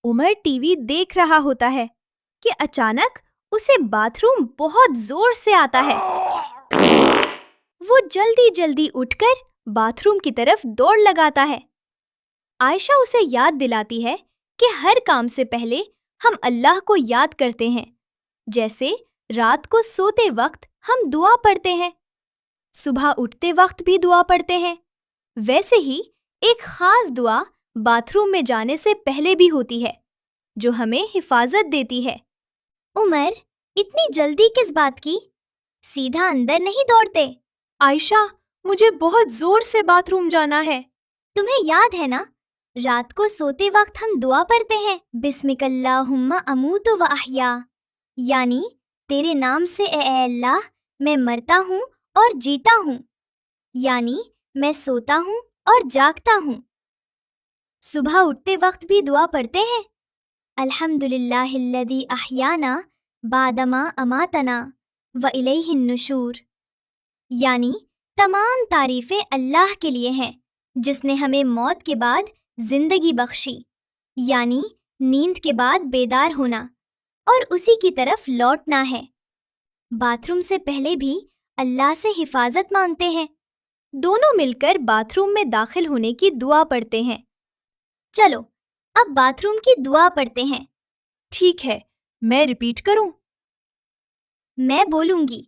Umar TV देख रहा होता है कि अचानक उसे बाथरूम बहुत जोर से आता है। वो जल्दी जल्दी उठकर बाथरूम की तरफ दौड़ लगाता है। आयशा उसे याद दिलाती है कि हर काम से पहले हम अल्लाह को याद करते हैं, जैसे रात को सोते वक्त हम दुआ पढ़ते हैं, सुबह उठते वक्त भी दुआ पढ़ते हैं। वैसे ही एक खास दुआ बाथरूम में जाने से पहले भी होती है, जो हमें हिफाजत देती है। उमर, इतनी जल्दी किस बात की? सीधा अंदर नहीं दौड़ते? आयशा, मुझे बहुत जोर से बाथरूम जाना है। तुम्हें याद है ना, रात को सोते वक्त हम दुआ पढ़ते हैं, बिस्मिकल्लाहुम्मा अमूतु व अहया, यानी तेरे नाम से ए अल्लाह मैं मरता हूँ और जीता हूँ, यानी मैं सोता हूँ और जागता हूँ। सुबह उठते वक्त भी दुआ पढ़ते हैं, अल्हम्दुलिल्लाहिल्लज़ी अहयाना बादमा अमातना व इलैहिन नुशूर, यानी तमाम तारीफें अल्लाह के लिए हैं जिसने हमें मौत के बाद जिंदगी बख्शी, यानी नींद के बाद बेदार होना और उसी की तरफ लौटना है। बाथरूम से पहले भी अल्लाह से हिफाजत मांगते हैं। दोनों मिलकर बाथरूम में दाखिल होने की दुआ पढ़ते हैं। चलो अब बाथरूम की दुआ पढ़ते हैं। ठीक है, मैं रिपीट करूं? मैं बोलूंगी,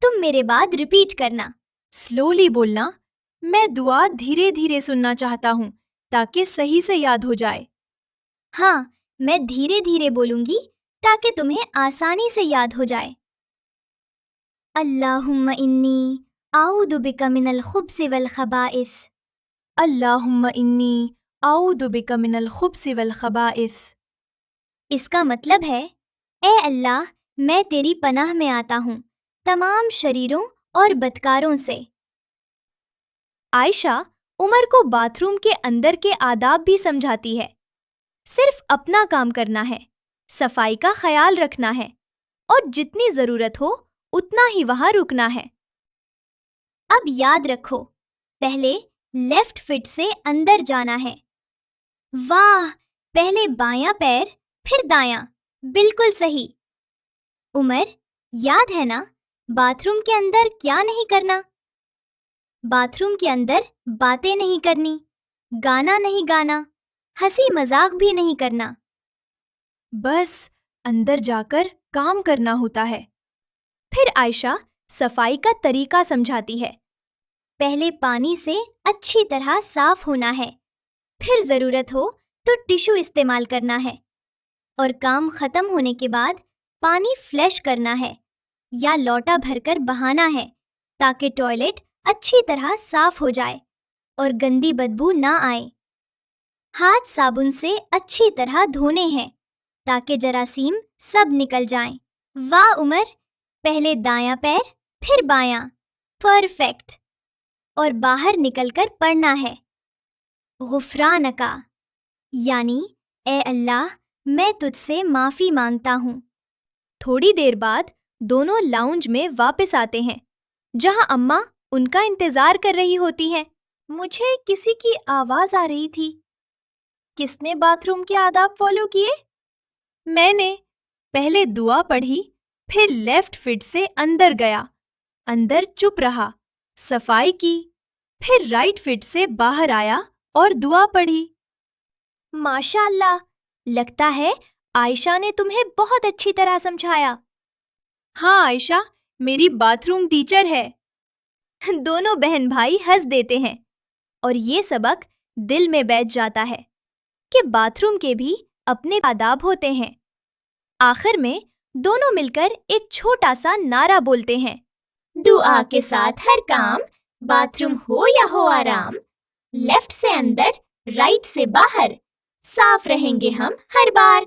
तुम मेरे बाद रिपीट करना। स्लोली बोलना। मैं दुआ धीरे धीरे सुनना चाहता हूँ ताकि सही से याद हो जाए। हाँ, मैं धीरे धीरे बोलूंगी ताकि तुम्हें आसानी से याद हो जाए। अल्लाहुम्मा इन्नी आऊदु बिका मिनल खुब्सि वल खबाइस। अल्लाहुम्मा इन्नी आऊदु बिका मिनल खुब्सि वल खबाइस। इसका मतलब है, ए अल्लाह, मैं तेरी पनाह में आता हूँ तमाम शरीरों और बदकारों से। आयशा उमर को बाथरूम के अंदर के आदाब भी समझाती है। सिर्फ अपना काम करना है, सफाई का ख्याल रखना है और जितनी जरूरत हो उतना ही वहां रुकना है। अब याद रखो, पहले लेफ्ट फिट से अंदर जाना है। वाह, पहले बायां पैर फिर दायां, बिल्कुल सही। उमर, याद है ना, बाथरूम के अंदर क्या नहीं करना? बाथरूम के अंदर बातें नहीं करनी, गाना नहीं गाना, हंसी मजाक भी नहीं करना। बस अंदर जाकर काम करना होता है। फिर आयशा सफाई का तरीका समझाती है। पहले पानी से अच्छी तरह साफ होना है, फिर जरूरत हो तो टिश्यू इस्तेमाल करना है और काम खत्म होने के बाद पानी फ्लैश करना है या लौटा भरकर बहाना है ताकि टॉयलेट अच्छी तरह साफ हो जाए और गंदी बदबू ना आए। हाथ साबुन से अच्छी तरह धोने हैं ताकि जरासीम सब निकल जाएं। वाह उमर, पहले दायां पैर फिर बायां, परफेक्ट। और बाहर निकलकर पढ़ना है, गुफरानका, यानी ए अल्लाह, मैं तुझसे माफी मांगता हूँ। थोड़ी देर बाद दोनों लाउंज में वापस आते हैं, जहां अम्मा उनका इंतजार कर रही होती हैं। मुझे किसी की आवाज आ रही थी। किसने बाथरूम के आदाब फॉलो किए? मैंने पहले दुआ पढ़ी, फिर लेफ्ट फिट से अंदर गया, अंदर चुप रहा, सफाई की, फिर राइट फिट से बाहर आया और दुआ पढ़ी। माशाअल्लाह, लगता है आयशा ने तुम्हें बहुत अच्छी तरह समझाया। हाँ आयशा, मेरी बाथरूम टीचर है। दोनों बहन भाई हंस देते हैं और ये सबक दिल में बैठ जाता है कि बाथरूम के भी अपने आदाब होते हैं। आखिर में दोनों मिलकर एक छोटा सा नारा बोलते हैं, दुआ के साथ हर काम, बाथरूम हो या हो आराम, लेफ्ट से अंदर राइट से बाहर, साफ रहेंगे हम हर बार।